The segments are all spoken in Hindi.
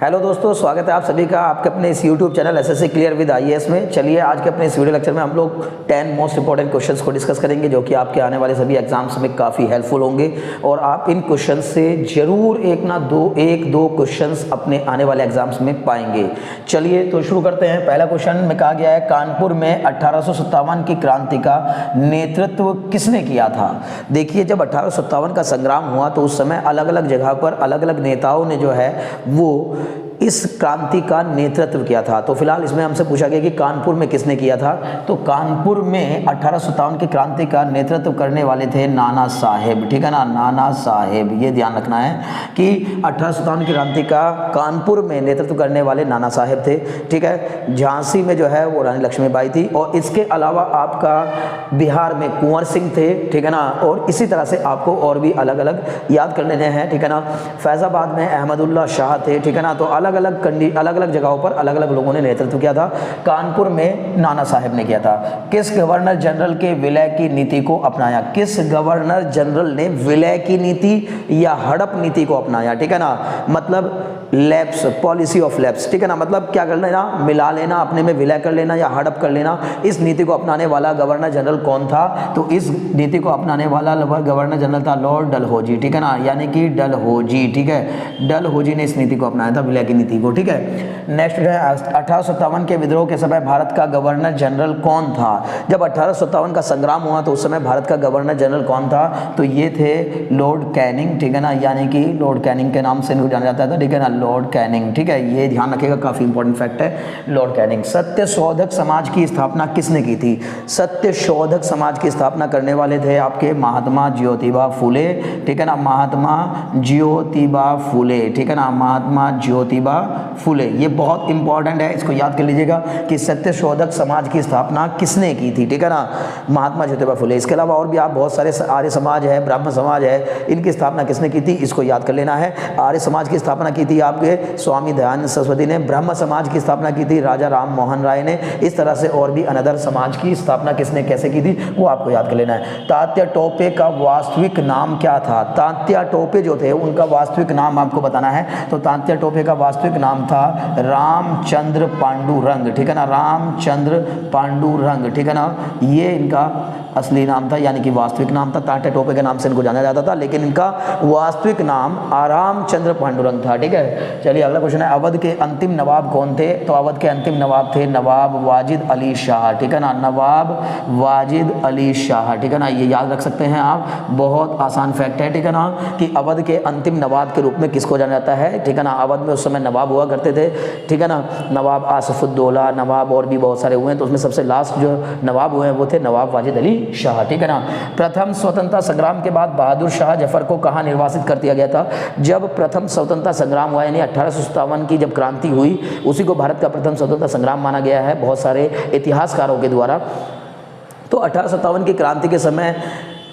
हेलो दोस्तों, स्वागत है आप सभी का आपके अपने इस YouTube channel SSC clear with IAS में। चलिए आज के अपने इस वीडियो लेक्चर में हम लोग 10 मोस्ट इंपॉर्टेंट क्वेश्चंस को डिस्कस करेंगे जो कि आपके आने वाले सभी एग्जाम्स में काफ़ी हेल्पफुल होंगे और आप इन क्वेश्चंस से जरूर एक दो क्वेश्चंस अपने आने वाले एग्जाम्स में पाएंगे। चलिए तो शुरू करते हैं। पहला क्वेश्चन में कहा गया है, कानपुर में 1857 की क्रांति का नेतृत्व किसने किया था। देखिए, जब 1857 का संग्राम हुआ तो उस समय अलग अलग जगह पर अलग अलग नेताओं ने जो है वो इस क्रांति का नेतृत्व किया था। तो फिलहाल इसमें हमसे पूछा गया कि कानपुर में किसने किया था। तो कानपुर में 1857 की क्रांति का नेतृत्व करने वाले थे नाना साहेब। ठीक है ना, नाना साहेब, ये ध्यान रखना है कि 1857 की क्रांति का कानपुर में नेतृत्व करने वाले नाना साहेब थे। ठीक है, झांसी में जो है वो रानी लक्ष्मीबाई थी और इसके अलावा आपका बिहार में कुंवर सिंह थे। ठीक है ना, और इसी तरह से आपको और भी अलग अलग याद कर लेने हैं। ठीक है ना, फैजाबाद में अहमदुल्ला शाह थे। ठीक है ना, तो अलग अलग जगहों पर अलग अलग लोगों ने नेतृत्व किया था। कानपुर में नाना साहेब ने किया था। किस गवर्नर जनरल के विलय की नीति को अपनाया। किस गवर्नर जनरल ने विलय की नीति या हड़प नीति को अपनाया। ठीक है ना, मतलब लैप्स, पॉलिसी ऑफ लैप्स। ठीक है ना, मतलब क्या कर लेना, मिला लेना, अपने में विलय कर लेना या हड़प कर लेना। इस नीति को अपनाने वाला गवर्नर जनरल कौन था। तो इस नीति को अपनाने वाला गवर्नर जनरल था लॉर्ड डलहौजी। ठीक है ना, यानी कि डलहौजी। ठीक है, डलहौजी ने इस नीति को अपनाया था, विलय की नीति को। ठीक है, नेक्स्ट है 1857 के विद्रोह के समय भारत का गवर्नर जनरल कौन था। जब 1857 का संग्राम हुआ तो उस समय भारत का गवर्नर जनरल कौन था। तो ये थे लॉर्ड कैनिंग। ठीक है ना, यानी कि लॉर्ड कैनिंग के नाम से इनको जाना जाता था। ठीक है ना, लॉर्ड कैनिंग। ठीक है, ये ध्यान रखिएगा, काफी इंपॉर्टेंट फैक्ट है लॉर्ड कैनिंग। सत्य शोधक समाज की स्थापना किसने की थी। सत्य शोधक समाज की स्थापना करने वाले थे आपके महात्मा ज्योतिबा फुले। ठीक है ना, महात्मा ज्योतिबा फुले। ठीक है ना, महात्मा ज्योतिबा फुले, ये बहुत इंपॉर्टेंट है, इसको याद कर लीजिएगा कि सत्य शोधक समाज की स्थापना किसने की थी। ठीक है ना, महात्मा ज्योतिबा फुले। इसके अलावा और भी आप बहुत सारे आर्य समाज है, ब्राह्मण समाज है, इनकी स्थापना किसने की थी, इसको याद कर लेना है। आर्य समाज की स्थापना की थी आपके स्वामी दयानंद सरस्वती ने। ब्रह्म समाज की स्थापना की थी राजा राम मोहन राय ने। इस तरह से और भी अनदर समाज की स्थापना किसने कैसे की थी वो आपको याद कर लेना है। तात्या टोपे का वास्तविक नाम क्या था। तात्या टोपे जो थे उनका वास्तविक नाम आपको बताना है। तो तात्या टोपे का वास्तविक नाम था रामचंद्र पांडुरंग। ठीक है ना, रामचंद्र पांडुरंग। ठीक है ना, ये इनका असली नाम था, यानी कि वास्तविक नाम था। तात्या टोपे के नाम से इनको जाना जाता था, लेकिन इनका वास्तविक नाम रामचंद्र पांडुरंग था। ठीक है, चलिए अगला क्वेश्चन है, अवध के अंतिम नवाब कौन थे। तो अवध के अंतिम नवाब थे नवाब वाजिद अली शाह। ठीक है ना, नवाब वाजिद अली शाह। ठीक है ना, ये याद रख सकते हैं आप, बहुत आसान फैक्ट है। ठीक है ना, कि अवध के अंतिम नवाब के रूप में किसको जाना जाता है। ठीक है ना, अवध में उस समय नवाब हुआ करते थे। ठीक है ना, नवाब आसफुद्दौला, नवाब और भी बहुत सारे हुए हैं, तो उसमें सबसे लास्ट जो नवाब हुए हैं वो थे नवाब वाजिद अली शाह। ठीक है ना, प्रथम स्वतंत्रता संग्राम के बाद बहादुर शाह जफर को कहाँ निर्वासित कर दिया गया था। जब प्रथम स्वतंत्रता संग्राम हुआ, यानी 1857 की जब क्रांति हुई, उसी को भारत का प्रथम स्वतंत्रता संग्राम माना गया है बहुत सारे इतिहासकारों के द्वारा। तो 1857 की क्रांति के समय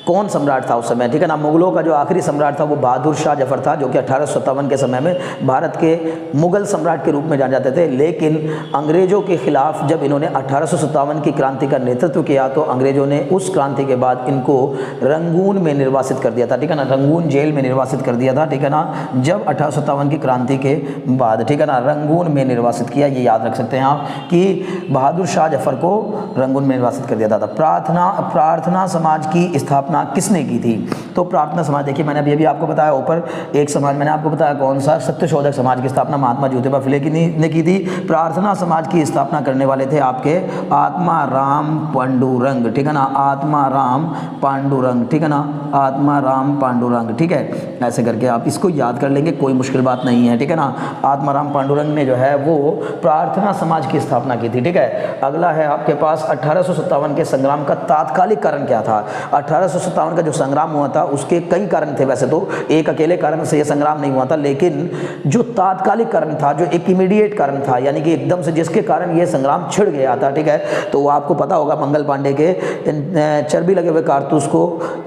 कौन सम्राट था उस समय। ठीक है ना, मुगलों का जो आखिरी सम्राट था वो बहादुर शाह जफर था, जो कि 1857 के समय में भारत के मुगल सम्राट के रूप में जाने जाते थे। लेकिन अंग्रेजों के खिलाफ जब इन्होंने 1857 की क्रांति का नेतृत्व किया तो अंग्रेजों ने उस क्रांति के बाद इनको रंगून में निर्वासित कर दिया था। ठीक है ना, रंगून जेल में निर्वासित कर दिया था। ठीक है ना, जब 1857 की क्रांति के बाद, ठीक है ना, रंगून में निर्वासित किया, ये याद रख सकते हैं आप कि बहादुर शाह जफर को रंगून में निर्वासित कर दिया था। प्रार्थना समाज की स्थापना किसने की थी। तो प्रार्थना समाज, देखिए मैंने अभी आपको बताया ऊपर एक समाज मैंने आपको बताया कौन सा, सत्यशोधक समाज की स्थापना महात्मा ज्योतिबा फुले ने की थी। प्रार्थना समाज की स्थापना करने वाले थे आपके आत्मा राम पांडुरंग। ठीक है ना, आत्मा राम पांडुरंग। ठीक है ना, आत्मा राम पांडुरंग। ठीक है, ऐसे करके आप इसको याद कर लेंगे, कोई मुश्किल बात नहीं है। ठीक है ना, आत्मा राम पांडुरंग ने जो है वो प्रार्थना समाज की स्थापना की थी। ठीक है, अगला है आपके पास 1857 के संग्राम का तात्कालिक कारण क्या था। 1857 का जो संग्राम हुआ था उसके कई कारण थे, वैसे तो एक अकेले कारण से यह संग्राम नहीं हुआ था, लेकिन जो तात्कालिक कारण था, जो एक इमीडिएट कारण था, यानी कि एकदम से जिसके कारण यह संग्राम छिड़ गया था। ठीक है, तो आपको पता होगा मंगल पांडे के चर्बी लगे हुए कारतूस को,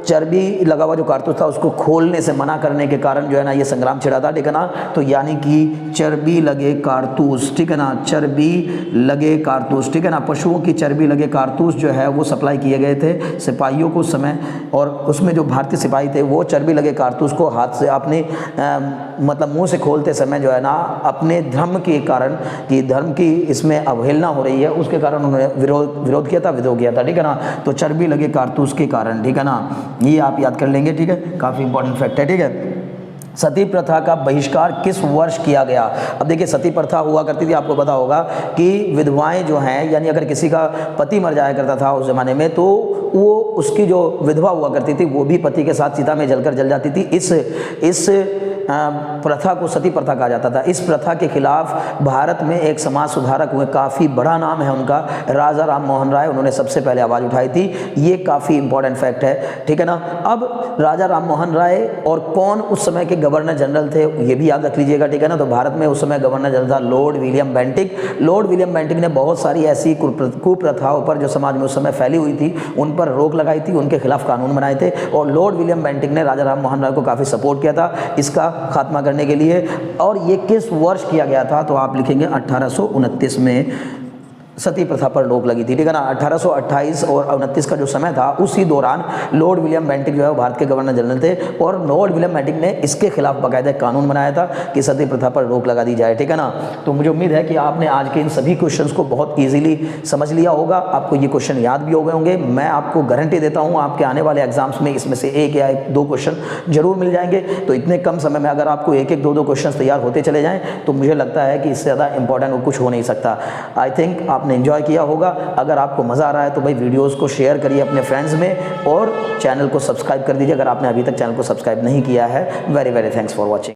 चर्बी लगा हुआ जो कारतूस था उसको खोलने से मना करने के कारण जो है ना ये संग्राम छिड़ा था। ठीक है ना, तो यानी कि चर्बी लगे कारतूस। ठीक है ना, चर्बी लगे कारतूस। ठीक है ना, पशुओं की चर्बी लगे कारतूस जो है वो सप्लाई किए गए थे सिपाहियों को समय और उसमें जो भारतीय सिपाही थे वो चर्बी लगे कारतूस को हाथ से अपने मतलब मुंह से खोलते समय जो है ना, अपने धर्म के कारण कि धर्म की इसमें अवहेलना हो रही है उसके कारण उन्होंने विरोध किया था, विद्रोह किया था, ठीक है ना। तो चर्बी लगे कारतूस के कारण, ठीक है ना, ये आप याद कर लेंगे, ठीक है, काफ़ी इंपॉर्टेंट फैक्ट है, ठीक है। सती प्रथा का बहिष्कार किस वर्ष किया गया? अब देखिए सती प्रथा हुआ करती थी, आपको पता होगा कि विधवाएं जो हैं, यानी अगर किसी का पति मर जाया करता था उस ज़माने में, तो वो उसकी जो विधवा हुआ करती थी वो भी पति के साथ चिता में जलकर जल जाती थी। इस प्रथा को सती प्रथा कहा जाता था। इस प्रथा के खिलाफ भारत में एक समाज सुधारक हुए, काफ़ी बड़ा नाम है उनका, राजा राम मोहन राय, उन्होंने सबसे पहले आवाज़ उठाई थी। ये काफ़ी इंपॉर्टेंट फैक्ट है, ठीक है ना। अब राजा राम मोहन राय और कौन उस समय के गवर्नर जनरल थे ये भी याद रख लीजिएगा, ठीक है ना। तो भारत में उस समय गवर्नर जनरल था Lord William Bentinck. Lord William Bentinck ने बहुत सारी ऐसी कुप्रथाओं पर जो समाज में उस समय फैली हुई थी उन पर रोक लगाई थी, उनके खिलाफ कानून बनाए थे, और लॉर्ड विलियम बेंटिक ने राजा राम मोहन राय को काफ़ी सपोर्ट किया था इसका खात्मा करने के लिए। और ये किस वर्ष किया गया था? तो आप लिखेंगे 1829 में सती प्रथा पर रोक लगी थी, ठीक है ना। 1828 और 29 का जो समय था उसी दौरान लॉर्ड विलियम बेंटिक जो है भारत के गवर्नर जनरल थे, और लॉर्ड विलियम बेंटिक ने इसके खिलाफ बाकायदा कानून बनाया था कि सती प्रथा पर रोक लगा दी जाए, ठीक है ना। तो मुझे उम्मीद है कि आपने आज के इन सभी क्वेश्चंस को बहुत ईजिली समझ लिया होगा, आपको ये क्वेश्चन याद भी हो गए होंगे। मैं आपको गारंटी देता हूँ आपके आने वाले एग्जाम्स में इसमें से एक या दो क्वेश्चन जरूर मिल जाएंगे। तो इतने कम समय में अगर आपको एक एक दो दो क्वेश्चन तैयार होते चले जाएँ तो मुझे लगता है कि इससे ज़्यादा इंपॉर्टेंट कुछ हो नहीं सकता। आई थिंक आपने एंजॉय किया होगा। अगर आपको मज़ा आ रहा है तो भाई वीडियोस को शेयर करिए अपने फ्रेंड्स में, और चैनल को सब्सक्राइब कर दीजिए अगर आपने अभी तक चैनल को सब्सक्राइब नहीं किया है। Very very thanks for watching.